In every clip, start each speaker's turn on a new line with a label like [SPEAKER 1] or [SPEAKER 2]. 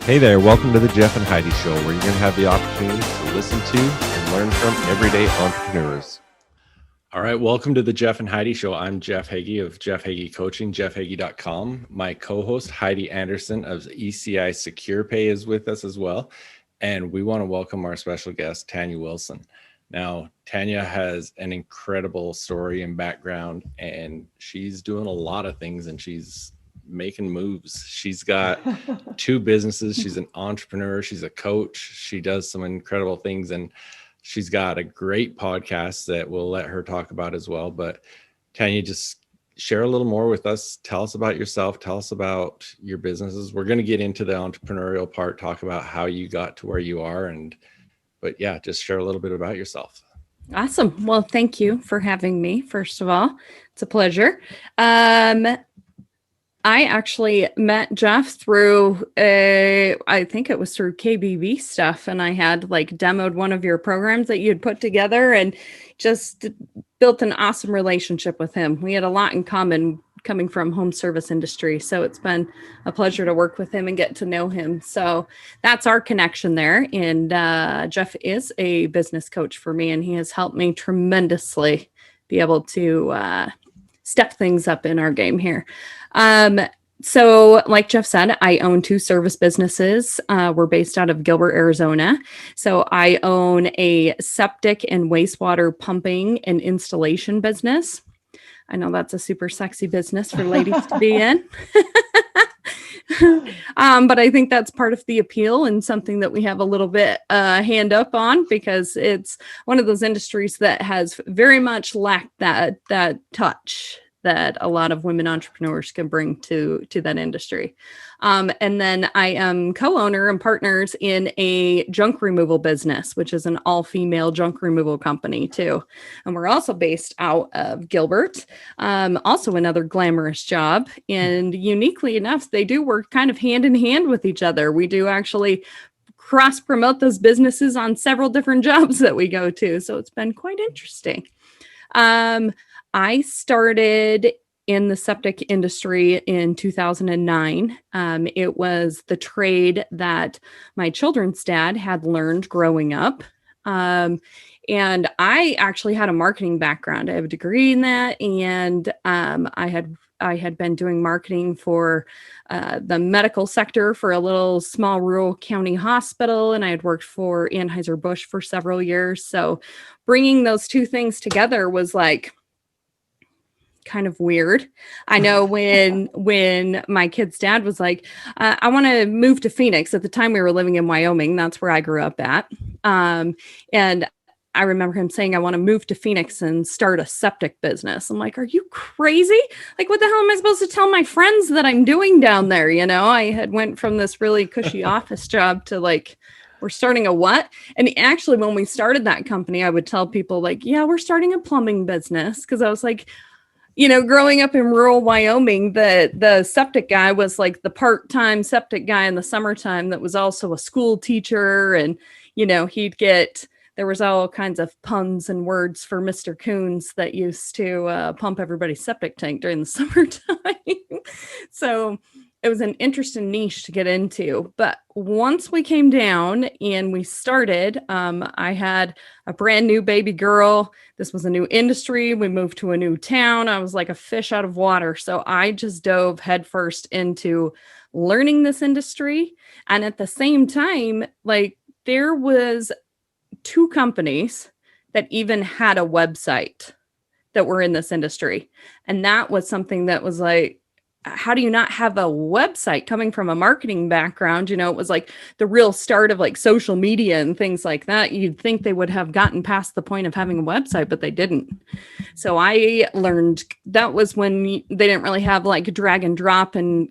[SPEAKER 1] Hey there, welcome to the Jeff and Heidi Show, where you're going to have the opportunity to listen to and learn from everyday entrepreneurs. All right, welcome to the Jeff and Heidi Show. I'm Jeff Heggie of Jeff Heggie Coaching, jeffheggie.com. My co-host, Heidi Anderson of ECI Secure Pay, is with us as well. And we want to welcome our special guest, Tanya Wilson. Now, Tanya has an incredible story and background, and she's doing a lot of things, and she's making moves. She's got two businesses. She's an entrepreneur. She's a coach. She does some incredible things, and she's got a great podcast that we'll let her talk about as well. But Tanya, just share a little more with us. Tell us about yourself. Tell us about your businesses. We're going to get into the entrepreneurial part, talk about how you got to where you are. But yeah, just share a little bit about yourself.
[SPEAKER 2] Awesome. Well, thank you for having me. First of all, it's a pleasure. I actually met Jeff through, I think it was through KBB stuff. And I had demoed one of your programs that you had put together and just built an awesome relationship with him. We had a lot in common coming from home service industry. So it's been a pleasure to work with him and get to know him. So that's our connection there. And Jeff is a business coach for me, and he has helped me tremendously be able to step things up in our game here. So like Jeff said, I own two service businesses. We're based out of Gilbert, Arizona. So I own a septic and wastewater pumping and installation business. I know that's a super sexy business for ladies to be in. But I think that's part of the appeal and something that we have a little bit hand up on, because it's one of those industries that has very much lacked that touch that a lot of women entrepreneurs can bring to that industry. And then I am co-owner and partners in a junk removal business, which is an all-female junk removal company too. And we're also based out of Gilbert, also another glamorous job. And uniquely enough, they do work kind of hand in hand with each other. We do actually cross promote those businesses on several different jobs that we go to. So it's been quite interesting. I started in the septic industry in 2009. It was the trade that my children's dad had learned growing up. And I actually had a marketing background. I have a degree in that. And I had been doing marketing for the medical sector for a little small rural county hospital. And I had worked for Anheuser-Busch for several years. So bringing those two things together was kind of weird. I know when my kid's dad was like, I want to move to Phoenix. At the time we were living in Wyoming. That's where I grew up at. And I remember him saying, I want to move to Phoenix and start a septic business. I'm like, are you crazy? What the hell am I supposed to tell my friends that I'm doing down there? You know, I had went from this really cushy office job to we're starting a what? And actually, when we started that company, I would tell people yeah, we're starting a plumbing business. Cause I was growing up in rural Wyoming, the septic guy was the part-time septic guy in the summertime that was also a school teacher. And, there was all kinds of puns and words for Mr. Coons that used to pump everybody's septic tank during the summertime. So it was an interesting niche to get into. But once we came down and we started, I had a brand new baby girl. This was a new industry. We moved to a new town. I was like a fish out of water. So I just dove headfirst into learning this industry. And at the same time, there was two companies that even had a website that were in this industry. And that was something that was how do you not have a website? Coming from a marketing background, it was the real start of social media and things like that. You'd think they would have gotten past the point of having a website, but they didn't. So I learned that was when they didn't really have drag and drop and,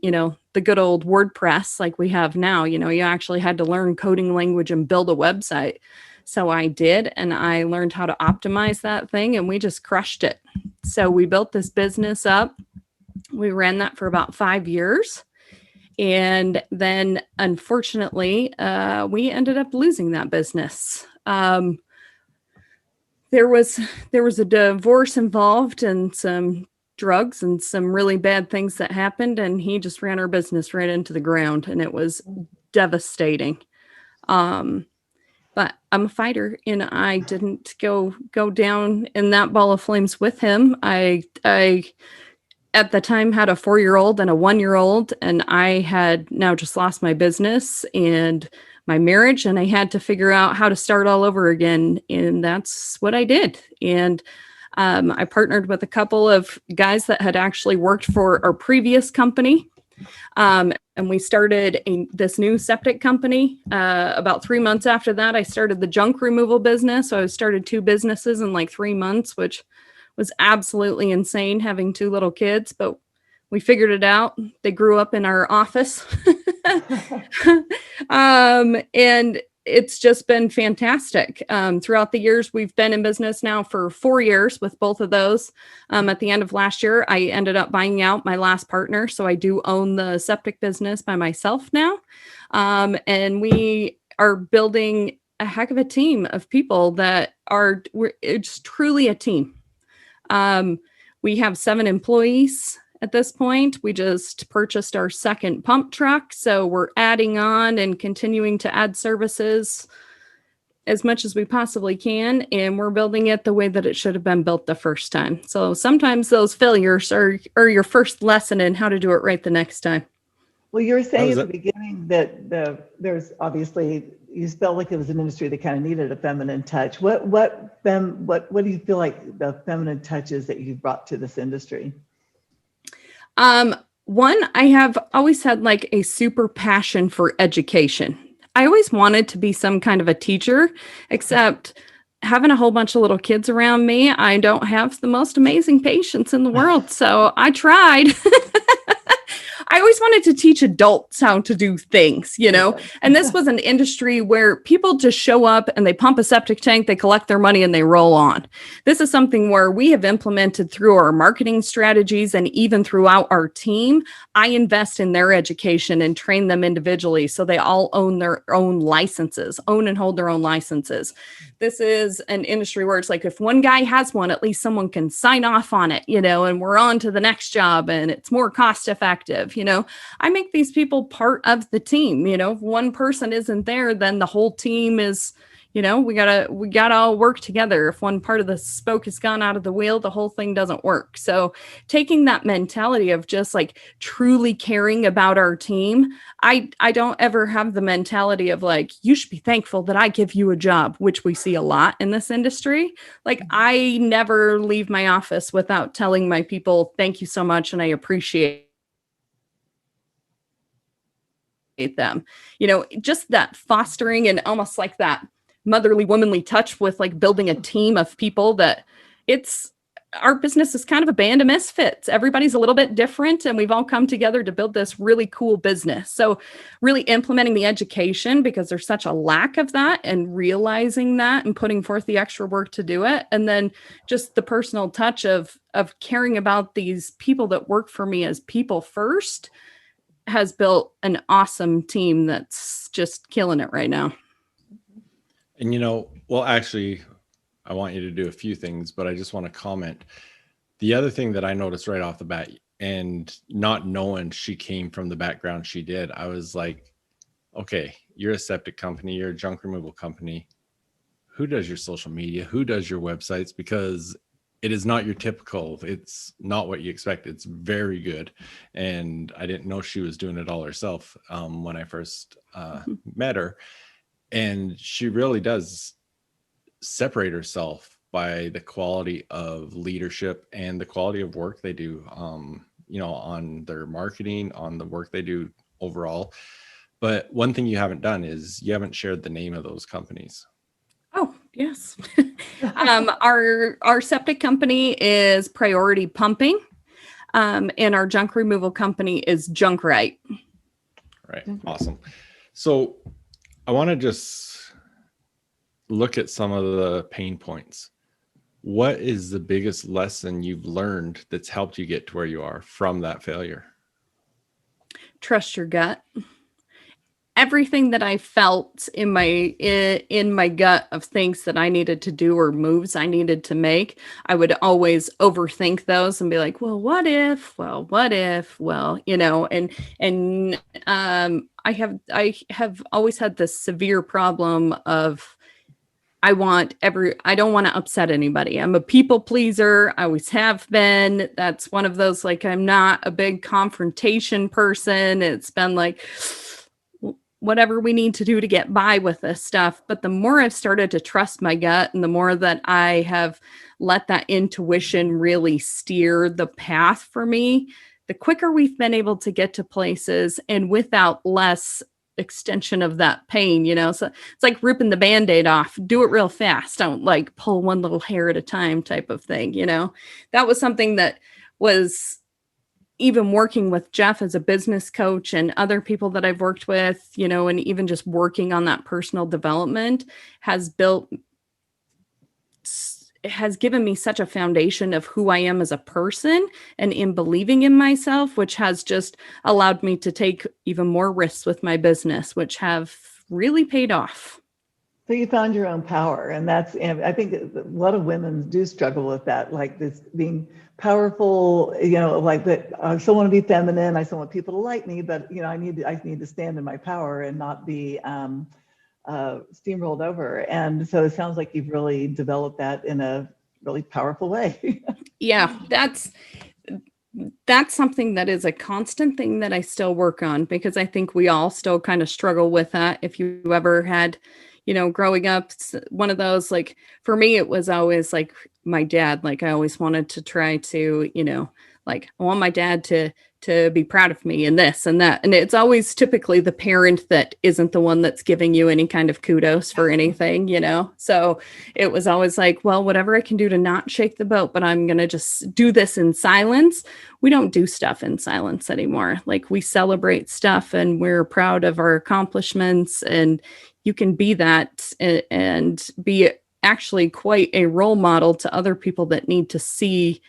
[SPEAKER 2] the good old WordPress like we have now. You actually had to learn coding language and build a website. So I did, and I learned how to optimize that thing, and we just crushed it. So we built this business up. We ran that for about 5 years. And then unfortunately, we ended up losing that business. There was a divorce involved and some drugs and some really bad things that happened. And he just ran our business right into the ground. And it was devastating. But I'm a fighter, and I didn't go down in that ball of flames with him. I at the time had a 4-year-old and a 1-year-old, and I had now just lost my business and my marriage, and I had to figure out how to start all over again. And that's what I did. And I partnered with a couple of guys that had actually worked for our previous company. And we started this new septic company. About 3 months after that, I started the junk removal business. So I started 2 businesses in like 3 months, which was absolutely insane having 2 little kids, but we figured it out. They grew up in our office. And it's just been fantastic. Throughout the years, we've been in business now for 4 years with both of those. At the end of last year, I ended up buying out my last partner. So I do own the septic business by myself now. And we are building a heck of a team of people that it's truly a team. We have 7 employees at this point. We just purchased our second pump truck, so we're adding on and continuing to add services as much as we possibly can, and we're building it the way that it should have been built the first time. So sometimes those failures are your first lesson in how to do it right the next time.
[SPEAKER 3] Well, you were saying at the beginning that there's obviously, you felt like it was an industry that kind of needed a feminine touch. What do you feel like the feminine touch is that you've brought to this industry?
[SPEAKER 2] One, I have always had like a super passion for education. I always wanted to be some kind of a teacher, except having a whole bunch of little kids around me, I don't have the most amazing patience in the world. So I tried. I always wanted to teach adults how to do things, and this was an industry where people just show up and they pump a septic tank, they collect their money and they roll on. This is something where we have implemented through our marketing strategies and even throughout our team. I invest in their education and train them individually so they all own their own licenses, own and hold their own licenses. This is an industry where it's like if one guy has one, at least someone can sign off on it, and we're on to the next job and it's more cost effective. I make these people part of the team. If one person isn't there, then the whole team is, we gotta all work together. If one part of the spoke has gone out of the wheel, the whole thing doesn't work. So taking that mentality of just like truly caring about our team, I don't ever have the mentality of like, you should be thankful that I give you a job, which we see a lot in this industry. Like I never leave my office without telling my people, thank you so much. And I appreciate them, just that fostering and almost like that motherly, womanly touch with like building a team of people that our business is kind of a band of misfits. Everybody's a little bit different and we've all come together to build this really cool business. So really implementing the education because there's such a lack of that and realizing that and putting forth the extra work to do it. And then just the personal touch of caring about these people that work for me as people first has built an awesome team that's just killing it right now.
[SPEAKER 1] And well, actually, I want you to do a few things, but I just want to comment. The other thing that I noticed right off the bat, and not knowing she came from the background she did, I was like, okay, you're a septic company, you're a junk removal company. Who does your social media? Who does your websites? Because it is not your typical, it's not what you expect. It's very good. And I didn't know she was doing it all herself when I first met her. And she really does separate herself by the quality of leadership and the quality of work they do, on their marketing, on the work they do overall. But one thing you haven't done is you haven't shared the name of those companies.
[SPEAKER 2] Oh, yes. Our septic company is Priority Pumping, and our junk removal company is Junk-Rite.
[SPEAKER 1] Right. Awesome. So I want to just look at some of the pain points. What is the biggest lesson you've learned that's helped you get to where you are from that failure?
[SPEAKER 2] Trust your gut. everything that I felt in my gut of things that I needed to do or moves I needed to make, I would always overthink those and be like, well, what if? Well, what if? Well, and I have always had this severe problem of I don't want to upset anybody. I'm a people pleaser. I always have been. That's one of those, like, I'm not a big confrontation person. It's been like, whatever we need to do to get by with this stuff. But the more I've started to trust my gut and the more that I have let that intuition really steer the path for me, the quicker we've been able to get to places and without less extension of that pain, so it's like ripping the Band-Aid off. Do it real fast. Don't like pull one little hair at a time type of thing. That was something that was even working with Jeff as a business coach and other people that I've worked with, and even just working on that personal development has given me such a foundation of who I am as a person and in believing in myself, which has just allowed me to take even more risks with my business, which have really paid off.
[SPEAKER 3] So you found your own power, and I think a lot of women do struggle with that, like this being powerful, like that. I still want to be feminine. I still want people to like me, but I need to stand in my power and not be steamrolled over. And so it sounds like you've really developed that in a really powerful way.
[SPEAKER 2] Yeah, that's something that is a constant thing that I still work on, because I think we all still kind of struggle with that. If you ever had, growing up, one of those, like for me, it was always like my dad, like I always wanted to try to, like I want my dad to be proud of me and this and that. And it's always typically the parent that isn't the one that's giving you any kind of kudos for anything, So it was always like, well, whatever I can do to not shake the boat, but I'm going to just do this in silence. We don't do stuff in silence anymore. Like we celebrate stuff and we're proud of our accomplishments, and you can be that and be actually quite a role model to other people that need to see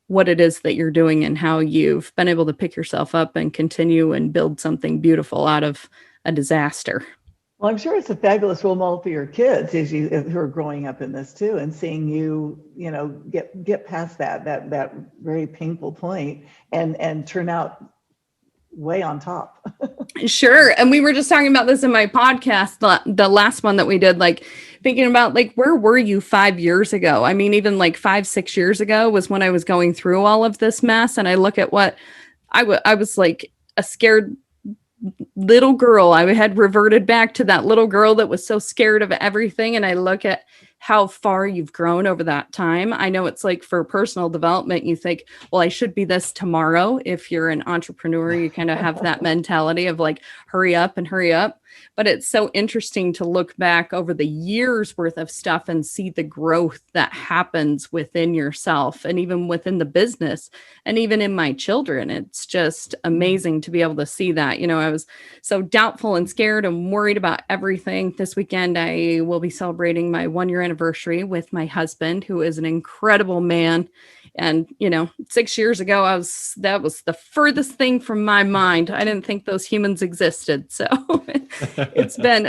[SPEAKER 2] what it is that you're doing and how you've been able to pick yourself up and continue and build something beautiful out of a disaster.
[SPEAKER 3] Well, I'm sure it's a fabulous role model for your kids who are growing up in this too, and seeing you, get past that very painful point and turn out way on top.
[SPEAKER 2] Sure. And we were just talking about this in my podcast, the last one that we did, like thinking about like, where were you 5 years ago? I mean, even like 5-6 years ago was when I was going through all of this mess. And I look at what I was like a scared little girl. I had reverted back to that little girl that was so scared of everything. And I look at how far you've grown over that time. I know it's like for personal development, you think, well, I should be this tomorrow. If you're an entrepreneur, you kind of have that mentality of like, hurry up and hurry up. But it's so interesting to look back over the years worth of stuff and see the growth that happens within yourself and even within the business and even in my children. It's just amazing to be able to see that. I was so doubtful and scared and worried about everything. This weekend, I will be celebrating my 1-year anniversary with my husband, who is an incredible man. And, 6 years ago, that was the furthest thing from my mind. I didn't think those humans existed. So it's been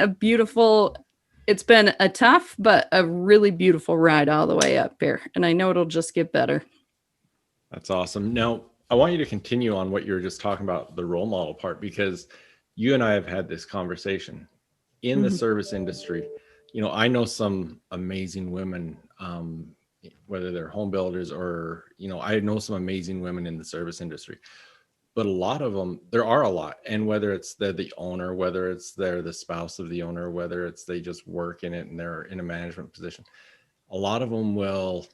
[SPEAKER 2] a tough, but a really beautiful ride all the way up here. And I know it'll just get better.
[SPEAKER 1] That's awesome. Now, I want you to continue on what you were just talking about, the role model part, because you and I have had this conversation in the service industry. I know some amazing women, whether they're home builders or, I know some amazing women in the service industry, but a lot of them, there are a lot. And whether it's they're the owner, whether it's they're the spouse of the owner, whether it's they just work in it and they're in a management position, a lot of them will,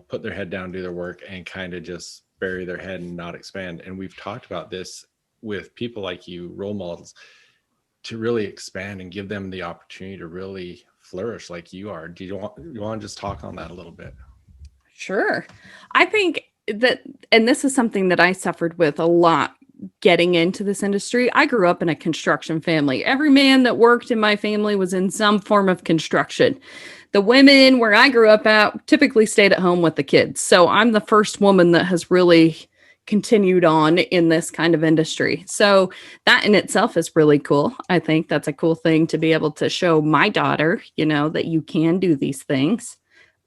[SPEAKER 1] put their head down, do their work and kind of just bury their head and not expand. And we've talked about this with people like you, role models, to really expand and give them the opportunity to really flourish like you are. Do you want to just talk on that a little bit?
[SPEAKER 2] Sure. I think that, and this is something that I suffered with a lot getting into this industry. I grew up in a construction family. Every man that worked in my family was in some form of construction. The women where I grew up at typically stayed at home with the kids. So I'm the first woman that has really continued on in this kind of industry. So that in itself is really cool. I think that's a cool thing to be able to show my daughter, that you can do these things.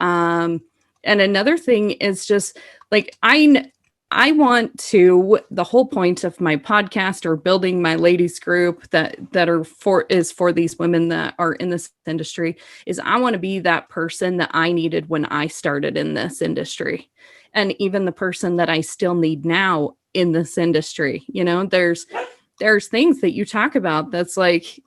[SPEAKER 2] And another thing is just like, I want to, the whole point of my podcast or building my ladies group that is for these women that are in this industry, is I want to be that person that I needed when I started in this industry. And even the person that I still need now in this industry. There's things that you talk about that's like,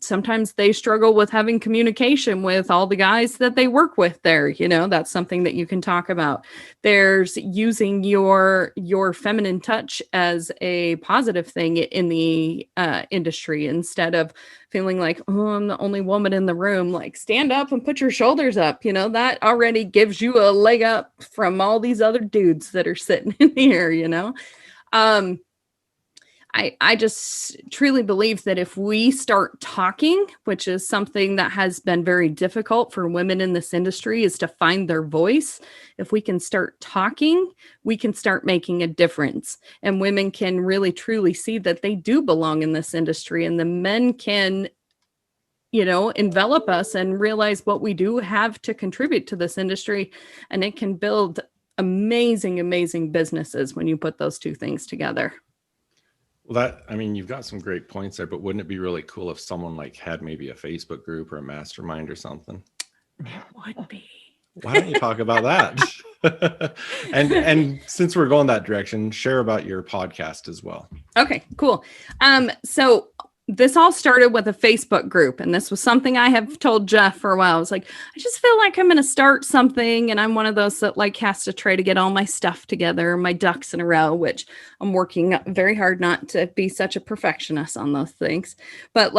[SPEAKER 2] sometimes they struggle with having communication with all the guys that they work with there. That's something that you can talk about. There's using your feminine touch as a positive thing in the industry, instead of feeling like, oh, I'm the only woman in the room. Like, stand up and put your shoulders up. That already gives you a leg up from all these other dudes that are sitting in here, I just truly believe that if we start talking, which is something that has been very difficult for women in this industry, is to find their voice. If we can start talking, we can start making a difference. And women can really, truly see that they do belong in this industry. And the men can, envelop us and realize what we do have to contribute to this industry. And it can build amazing, amazing businesses when you put those two things together.
[SPEAKER 1] Well, you've got some great points there, but wouldn't it be really cool if someone had maybe a Facebook group or a mastermind or something?
[SPEAKER 2] It would be.
[SPEAKER 1] Why don't you talk about that? and since we're going that direction, share about your podcast as well.
[SPEAKER 2] Okay, cool. So this all started with a Facebook group, and this was something I have told Jeff for a while. I was like, I just feel like I'm going to start something, and I'm one of those that has to try to get all my stuff together, my ducks in a row, which I'm working very hard not to be such a perfectionist on those things. But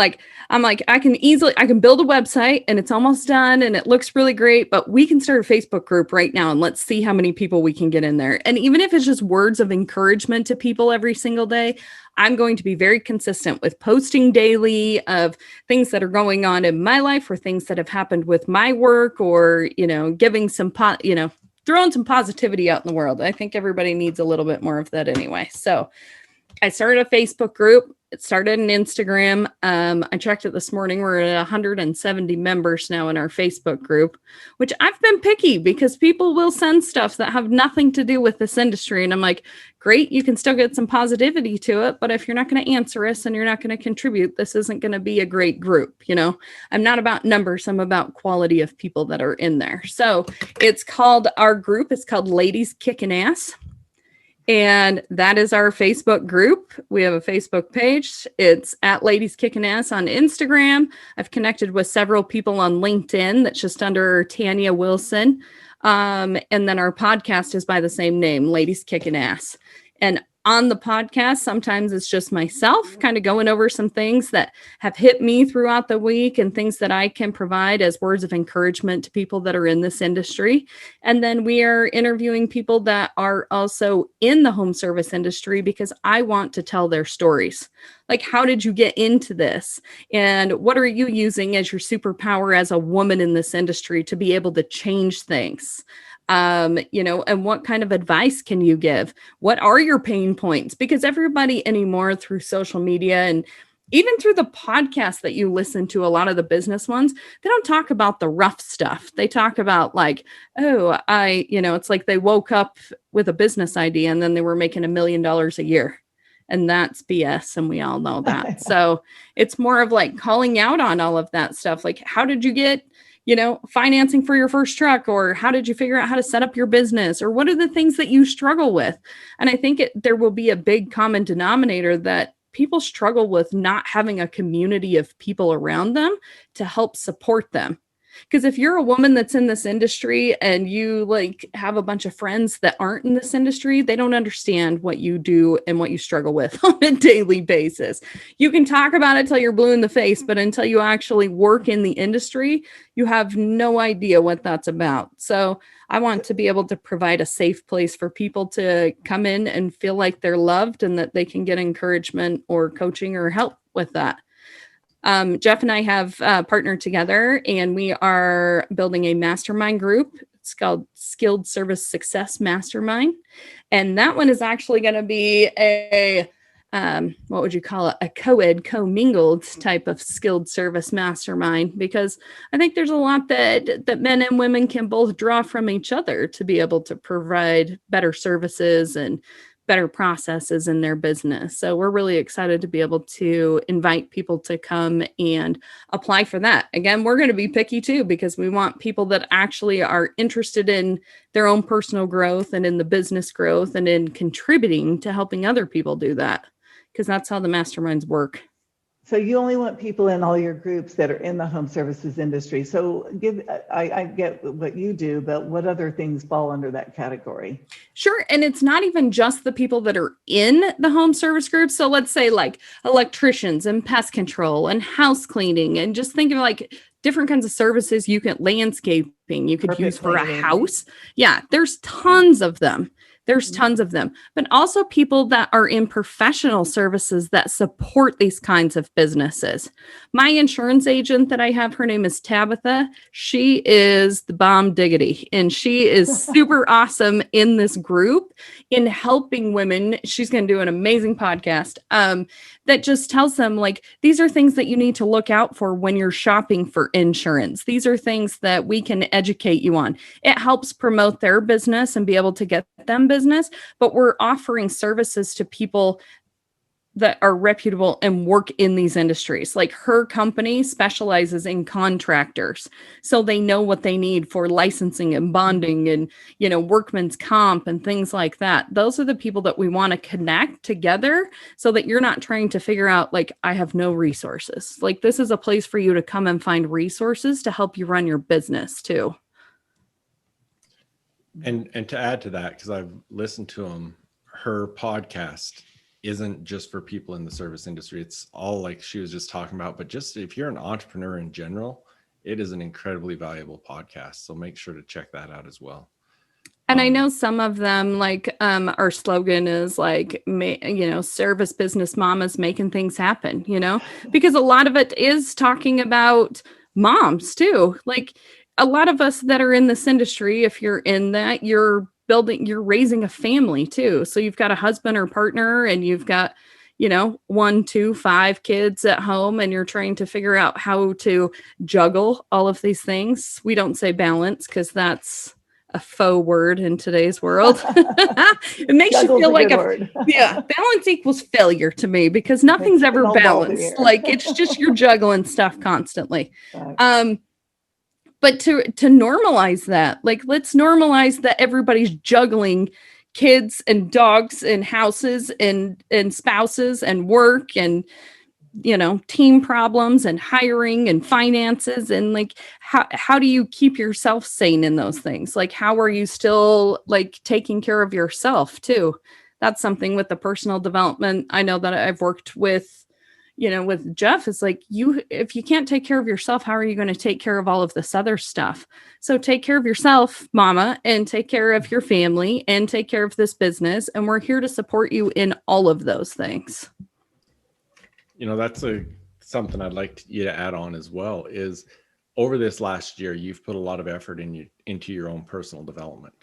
[SPEAKER 2] I'm like, I can build a website, and it's almost done, and it looks really great, but we can start a Facebook group right now, and let's see how many people we can get in there. And even if it's just words of encouragement to people every single day, I'm going to be very consistent with posting daily of things that are going on in my life or things that have happened with my work, or, giving some, throwing some positivity out in the world. I think everybody needs a little bit more of that anyway. So I started a Facebook group. It started an Instagram. I checked it this morning. We're at 170 members now in our Facebook group, which I've been picky because people will send stuff that have nothing to do with this industry. And I'm like, great, you can still get some positivity to it. But if you're not going to answer us and you're not going to contribute, this isn't going to be a great group. I'm not about numbers. I'm about quality of people that are in there. So our group is called Ladies Kickin' Ass. And that is our Facebook group. We have a Facebook page. It's at Ladies Kickin' Ass on Instagram. I've connected with several people on LinkedIn. That's just under Tanya Wilson. And then our podcast is by the same name, Ladies Kickin' Ass. And on the podcast, sometimes it's just myself kind of going over some things that have hit me throughout the week and things that I can provide as words of encouragement to people that are in this industry. And then we are interviewing people that are also in the home service industry because I want to tell their stories. Like, how did you get into this? And what are you using as your superpower as a woman in this industry to be able to change things? And what kind of advice can you give? What are your pain points? Because everybody anymore through social media and even through the podcast that you listen to, a lot of the business ones, they don't talk about the rough stuff. They talk about it's like they woke up with a business idea and then they were making $1 million a year. And that's BS. And we all know that. So it's more of like calling out on all of that stuff. Like, how did you get financing for your first truck, or how did you figure out how to set up your business, or what are the things that you struggle with? And I think there will be a big common denominator that people struggle with not having a community of people around them to help support them. Because if you're a woman that's in this industry and you have a bunch of friends that aren't in this industry, they don't understand what you do and what you struggle with on a daily basis. You can talk about it till you're blue in the face, but until you actually work in the industry, you have no idea what that's about. So I want to be able to provide a safe place for people to come in and feel like they're loved and that they can get encouragement or coaching or help with that. Jeff and I have partnered together, and we are building a mastermind group. It's called Skilled Service Success Mastermind. And that one is actually going to be a, what would you call it? A co-ed, co-mingled type of skilled service mastermind, because I think there's a lot that men and women can both draw from each other to be able to provide better services and better processes in their business. So we're really excited to be able to invite people to come and apply for that. Again, we're going to be picky too, because we want people that actually are interested in their own personal growth and in the business growth and in contributing to helping other people do that, because that's how the masterminds work.
[SPEAKER 3] So you only want people in all your groups that are in the home services industry. So I get what you do, but what other things fall under that category?
[SPEAKER 2] Sure. And it's not even just the people that are in the home service group. So let's say like electricians and pest control and house cleaning, and just think of like different kinds of services you can, landscaping you could use for a house. Yeah, there's tons of them. There's tons of them, but also people that are in professional services that support these kinds of businesses. My insurance agent that I have, her name is Tabitha. She is the bomb diggity, and she is super awesome in this group in helping women. She's going to do an amazing podcast that just tells them, like, these are things that you need to look out for when you're shopping for insurance. These are things that we can educate you on. It helps promote their business and be able to get them business, but we're offering services to people that are reputable and work in these industries. Like her company specializes in contractors, so they know what they need for licensing and bonding and, you know, workman's comp and things like that. Those are the people that we want to connect together, so that you're not trying to figure out, like, I have no resources. Like, this is a place for you to come and find resources to help you run your business too.
[SPEAKER 1] And to add to that, because I've listened to her podcast isn't just for people in the service industry. It's all like she was just talking about, but just if you're an entrepreneur in general, it is an incredibly valuable podcast. So make sure to check that out as well.
[SPEAKER 2] And I know some of them, like our slogan is like, service business mamas making things happen, because a lot of it is talking about moms too. Like a lot of us that are in this industry, if you're in that, you're raising a family too. So you've got a husband or partner, and you've got, 1, 2, 5 kids at home, and you're trying to figure out how to juggle all of these things. We don't say balance because that's a faux word in today's world. It makes you feel like balance equals failure to me, because nothing's ever balanced. Like it's just you're juggling stuff constantly. Right. But to normalize that, like, let's normalize that everybody's juggling kids and dogs and houses and spouses and work and, team problems and hiring and finances. And like, how do you keep yourself sane in those things? Like, how are you still like taking care of yourself too? That's something with the personal development. I know that I've worked with, with Jeff, is like, if you can't take care of yourself, how are you going to take care of all of this other stuff? So take care of yourself, mama, and take care of your family and take care of this business. And we're here to support you in all of those things.
[SPEAKER 1] That's something I'd like you to add on as well, is over this last year, you've put a lot of effort into your own personal development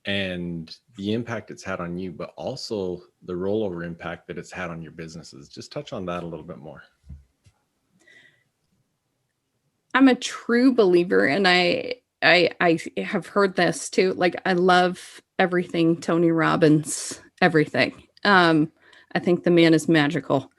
[SPEAKER 1] and the impact it's had on you, but also the rollover impact that it's had on your businesses. Just touch on that a little bit more.
[SPEAKER 2] I'm a true believer, and I have heard this too. Like, I love everything Tony Robbins, everything. I think the man is magical.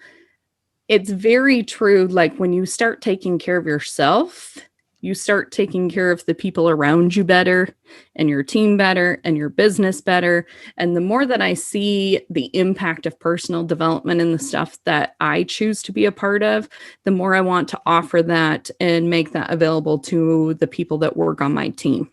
[SPEAKER 2] It's very true. Like, when you start taking care of yourself, you start taking care of the people around you better, and your team better, and your business better. And the more that I see the impact of personal development in the stuff that I choose to be a part of, the more I want to offer that and make that available to the people that work on my team.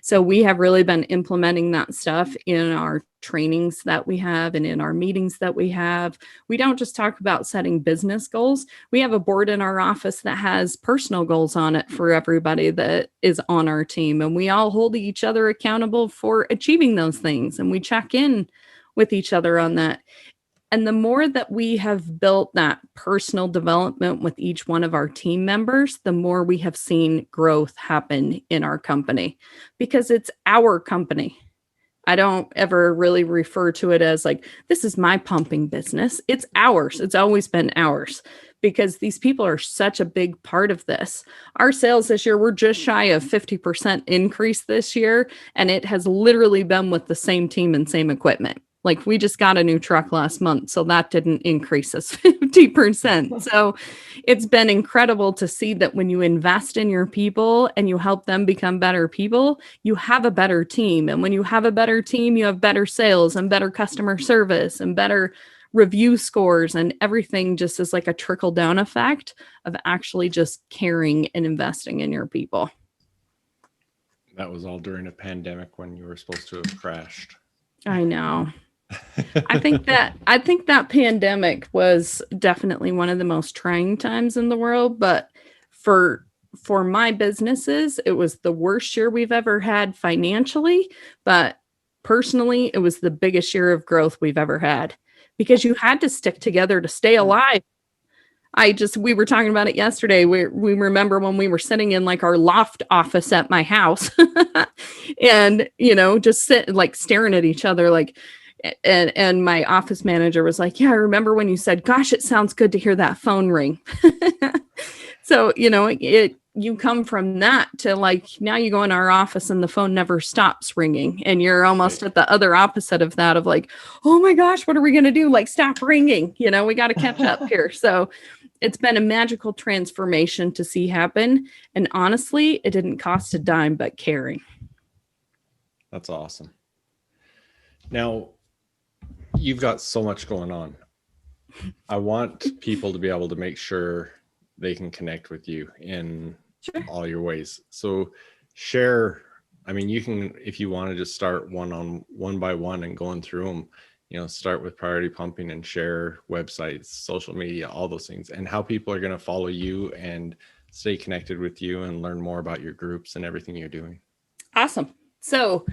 [SPEAKER 2] So we have really been implementing that stuff in our trainings that we have and in our meetings that we have. We don't just talk about setting business goals. We have a board in our office that has personal goals on it for everybody that is on our team. And we all hold each other accountable for achieving those things. And we check in with each other on that. And the more that we have built that personal development with each one of our team members, the more we have seen growth happen in our company, because it's our company. I don't ever really refer to it as like, this is my pumping business. It's ours. It's always been ours because these people are such a big part of this. Our sales this year, we're just shy of 50% increase this year. And it has literally been with the same team and same equipment. Like we just got a new truck last month, so that didn't increase us 50%. So it's been incredible to see that when you invest in your people and you help them become better people, you have a better team. And when you have a better team, you have better sales and better customer service and better review scores, and everything just is like a trickle down effect of actually just caring and investing in your people.
[SPEAKER 1] That was all during a pandemic when you were supposed to have crashed.
[SPEAKER 2] I know. I think that pandemic was definitely one of the most trying times in the world, but for my businesses, it was the worst year we've ever had financially, but personally, it was the biggest year of growth we've ever had because you had to stick together to stay alive. We were talking about it yesterday. We remember when we were sitting in like our loft office at my house and, just staring at each other, like, and my office manager was like, yeah, I remember when you said, gosh, it sounds good to hear that phone ring. So, you come from that to like, now you go in our office and the phone never stops ringing. And you're almost at the other opposite of that of like, oh my gosh, what are we going to do? Like, stop ringing. We got to catch up here. So it's been a magical transformation to see happen. And honestly, it didn't cost a dime, but caring.
[SPEAKER 1] That's awesome. Now, you've got so much going on. I want people to be able to make sure they can connect with you in all your ways. So share, you can, if you want to just start one by one and going through them, start with Priority Pumping and share websites, social media, all those things, and how people are going to follow you and stay connected with you and learn more about your groups and everything you're doing.
[SPEAKER 2] Awesome. So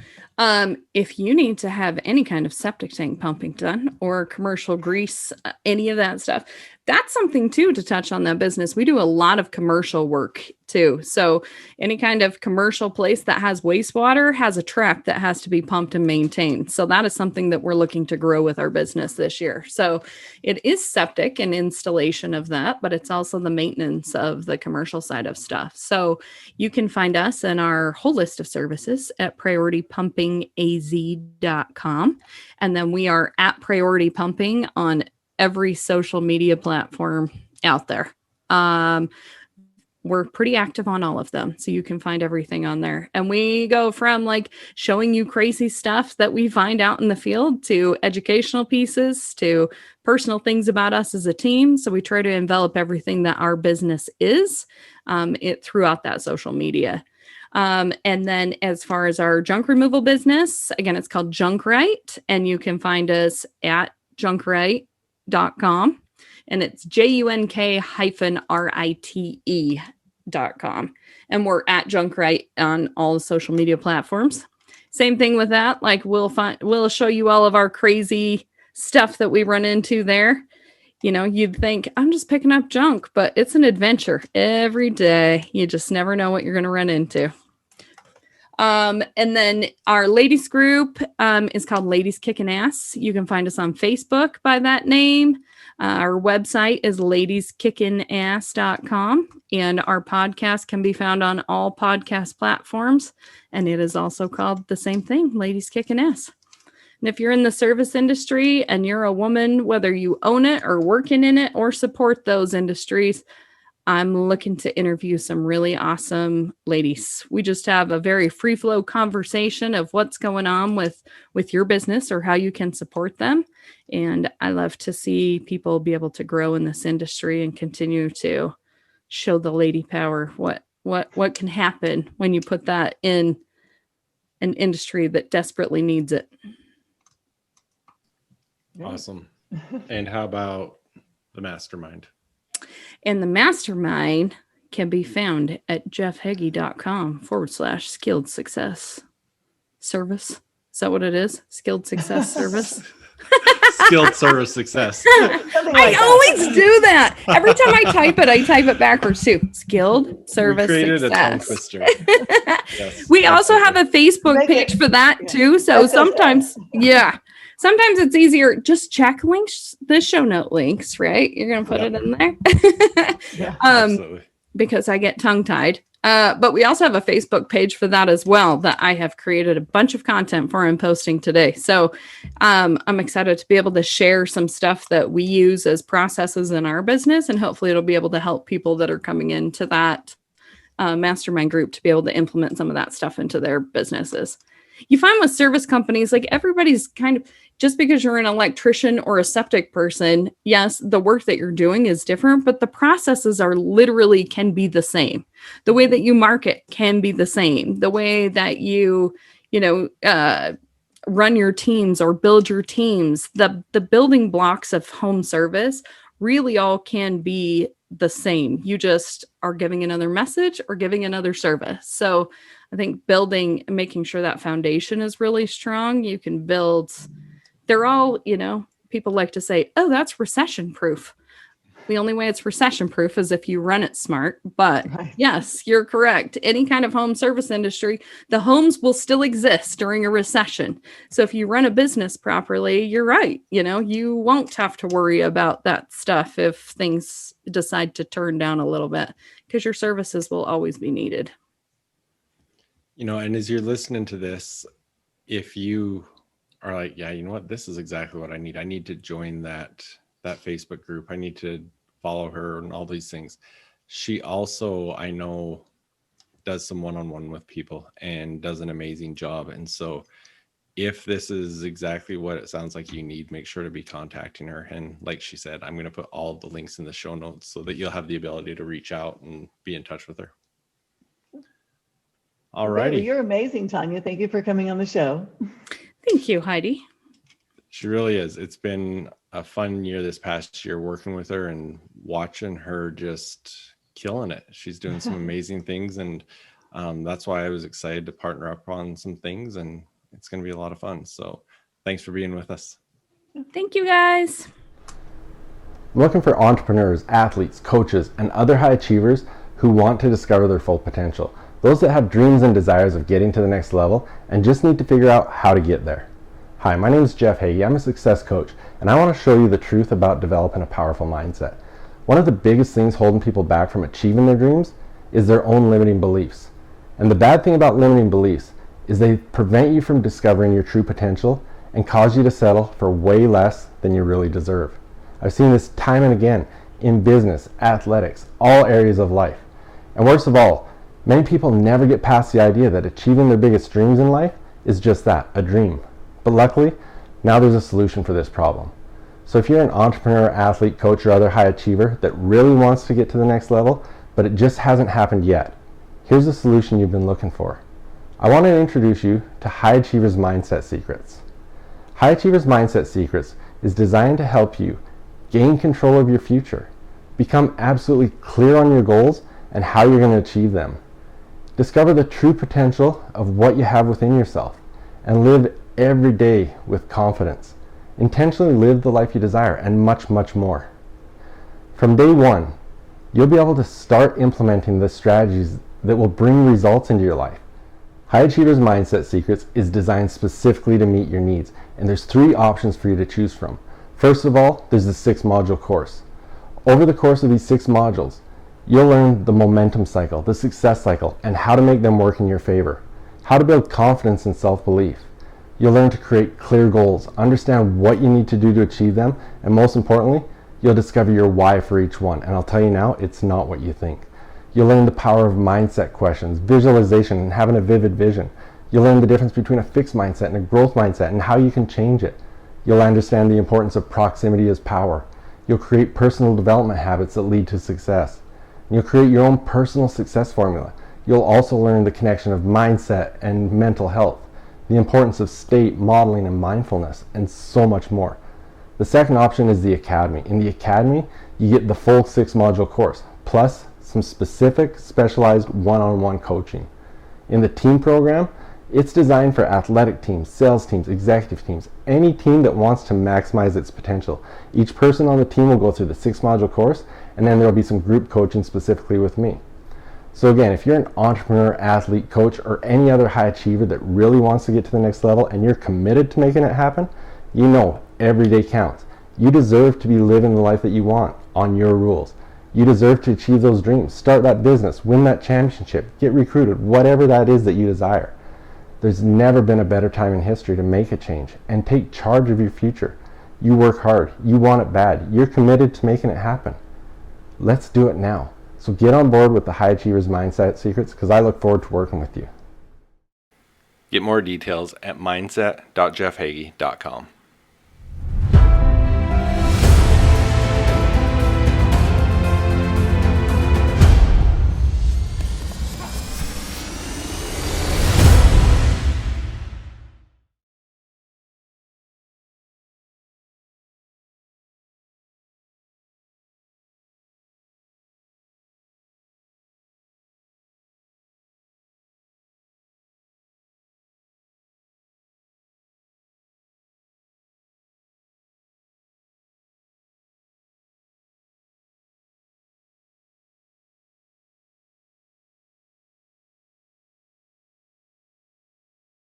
[SPEAKER 2] if you need to have any kind of septic tank pumping done or commercial grease, any of that stuff, that's something too to touch on that business. We do a lot of commercial work too. So any kind of commercial place that has wastewater has a trap that has to be pumped and maintained. So that is something that we're looking to grow with our business this year. So it is septic and installation of that, but it's also the maintenance of the commercial side of stuff. So you can find us and our whole list of services at prioritypumpingaz.com. And then we are at Priority Pumping on every social media platform out there. We're pretty active on all of them. So you can find everything on there. And we go from like showing you crazy stuff that we find out in the field to educational pieces to personal things about us as a team. So we try to envelop everything that our business is throughout that social media. And then as far as our junk removal business, again, it's called Junk-Rite, and you can find us at Junk-Rite.com, and it's JUNK-RITE.com. And we're at Junk-Rite on all the social media platforms. Same thing with that. Like we'll show you all of our crazy stuff that we run into there. You'd think I'm just picking up junk, but it's an adventure every day. You just never know what you're going to run into. And then our ladies group is called Ladies Kickin' Ass. You can find us on Facebook by that name. Our website is ladieskickingass.com, and our podcast can be found on all podcast platforms. And it is also called the same thing, Ladies Kickin' Ass. And if you're in the service industry and you're a woman, whether you own it or working in it or support those industries, I'm looking to interview some really awesome ladies. We just have a very free flow conversation of what's going on with your business or how you can support them. And I love to see people be able to grow in this industry and continue to show the lady power, what can happen when you put that in an industry that desperately needs it.
[SPEAKER 1] Awesome. And how about the Mastermind?
[SPEAKER 2] And the Mastermind can be found at jeffheggie.com/skilled success service. Is that what it is? Skilled success service.
[SPEAKER 1] Skilled service success.
[SPEAKER 2] I always do that. Every time I type it backwards too. Skilled service
[SPEAKER 1] We created
[SPEAKER 2] success.
[SPEAKER 1] a tongue twister. Yes,
[SPEAKER 2] We also
[SPEAKER 1] absolutely.
[SPEAKER 2] have a Facebook page for that too. So sometimes it's easier. Just check the show note links, right? You're going to put it in there.
[SPEAKER 1] Absolutely.
[SPEAKER 2] Because I get tongue tied. But we also have a Facebook page for that as well that I have created a bunch of content for and posting today. So I'm excited to be able to share some stuff that we use as processes in our business. And hopefully it'll be able to help people that are coming into that mastermind group to be able to implement some of that stuff into their businesses. You find with service companies, like everybody's kind of, just because you're an electrician or a septic person, yes, the work that you're doing is different, but the processes are literally can be the same. The way that you market can be the same. The way that you run your teams or build your teams, the building blocks of home service really all can be the same. You just are giving another message or giving another service. So I think building and making sure that foundation is really strong. You can build, they're all, people like to say, oh, that's recession proof. The only way it's recession proof is if you run it smart. But yes, you're correct. Any kind of home service industry, the homes will still exist during a recession. So if you run a business properly, you're right. You won't have to worry about that stuff if things decide to turn down a little bit, because your services will always be needed.
[SPEAKER 1] And as you're listening to this, if you are like, yeah, you know what, this is exactly what I need. I need to join that Facebook group. I need to follow her and all these things. She also, I know, does some one-on-one with people and does an amazing job. And so if this is exactly what it sounds like you need, make sure to be contacting her. And like she said, I'm going to put all the links in the show notes so that you'll have the ability to reach out and be in touch with her. All righty.
[SPEAKER 3] You're amazing, Tanya. Thank you for coming on the show.
[SPEAKER 2] Thank you, Heidi.
[SPEAKER 1] She really is. It's been a fun year this past year working with her and watching her just killing it. She's doing some amazing things. And that's why I was excited to partner up on some things. And it's going to be a lot of fun. So thanks for being with us.
[SPEAKER 2] Thank you, guys.
[SPEAKER 4] I'm looking for entrepreneurs, athletes, coaches, and other high achievers who want to discover their full potential. Those that have dreams and desires of getting to the next level and just need to figure out how to get there. Hi, my name is Jeff Heggie. I'm a success coach, and I want to show you the truth about developing a powerful mindset. One of the biggest things holding people back from achieving their dreams is their own limiting beliefs. And the bad thing about limiting beliefs is they prevent you from discovering your true potential and cause you to settle for way less than you really deserve. I've seen this time and again in business, athletics, all areas of life. And worst of all, many people never get past the idea that achieving their biggest dreams in life is just that, a dream. But luckily, now there's a solution for this problem. So if you're an entrepreneur, athlete, coach, or other high achiever that really wants to get to the next level, but it just hasn't happened yet, here's the solution you've been looking for. I want to introduce you to High Achievers Mindset Secrets. High Achievers Mindset Secrets is designed to help you gain control of your future, become absolutely clear on your goals and how you're going to achieve them. Discover the true potential of what you have within yourself and live every day with confidence. Intentionally live the life you desire and much, much more. From day one, you'll be able to start implementing the strategies that will bring results into your life. High Achievers Mindset Secrets is designed specifically to meet your needs, and there's 3 options for you to choose from. First of all, there's the 6-module course. Over the course of these 6 modules, you'll learn the momentum cycle, the success cycle, and how to make them work in your favor. How to build confidence and self-belief. You'll learn to create clear goals, understand what you need to do to achieve them, and most importantly, you'll discover your why for each one. And I'll tell you now, it's not what you think. You'll learn the power of mindset questions, visualization, and having a vivid vision. You'll learn the difference between a fixed mindset and a growth mindset and how you can change it. You'll understand the importance of proximity as power. You'll create personal development habits that lead to success. You'll create your own personal success formula. You'll also learn the connection of mindset and mental health, the importance of state, modeling, and mindfulness, and so much more. The second option is the Academy. In the Academy, you get the full 6-module course, plus some specific, specialized one-on-one coaching. In the team program, It's designed for athletic teams, sales teams, executive teams, any team that wants to maximize its potential. Each person on the team will go through the 6-module course, and then there will be some group coaching specifically with me. So again, if you're an entrepreneur, athlete, coach, or any other high achiever that really wants to get to the next level and you're committed to making it happen, you know every day counts. You deserve to be living the life that you want on your rules. You deserve to achieve those dreams, start that business, win that championship, get recruited, whatever that is that you desire. There's never been a better time in history to make a change and take charge of your future. You work hard, you want it bad, you're committed to making it happen. Let's do it now. So get on board with the High Achievers Mindset Secrets, because I look forward to working with you.
[SPEAKER 1] Get more details at mindset.jeffheggie.com.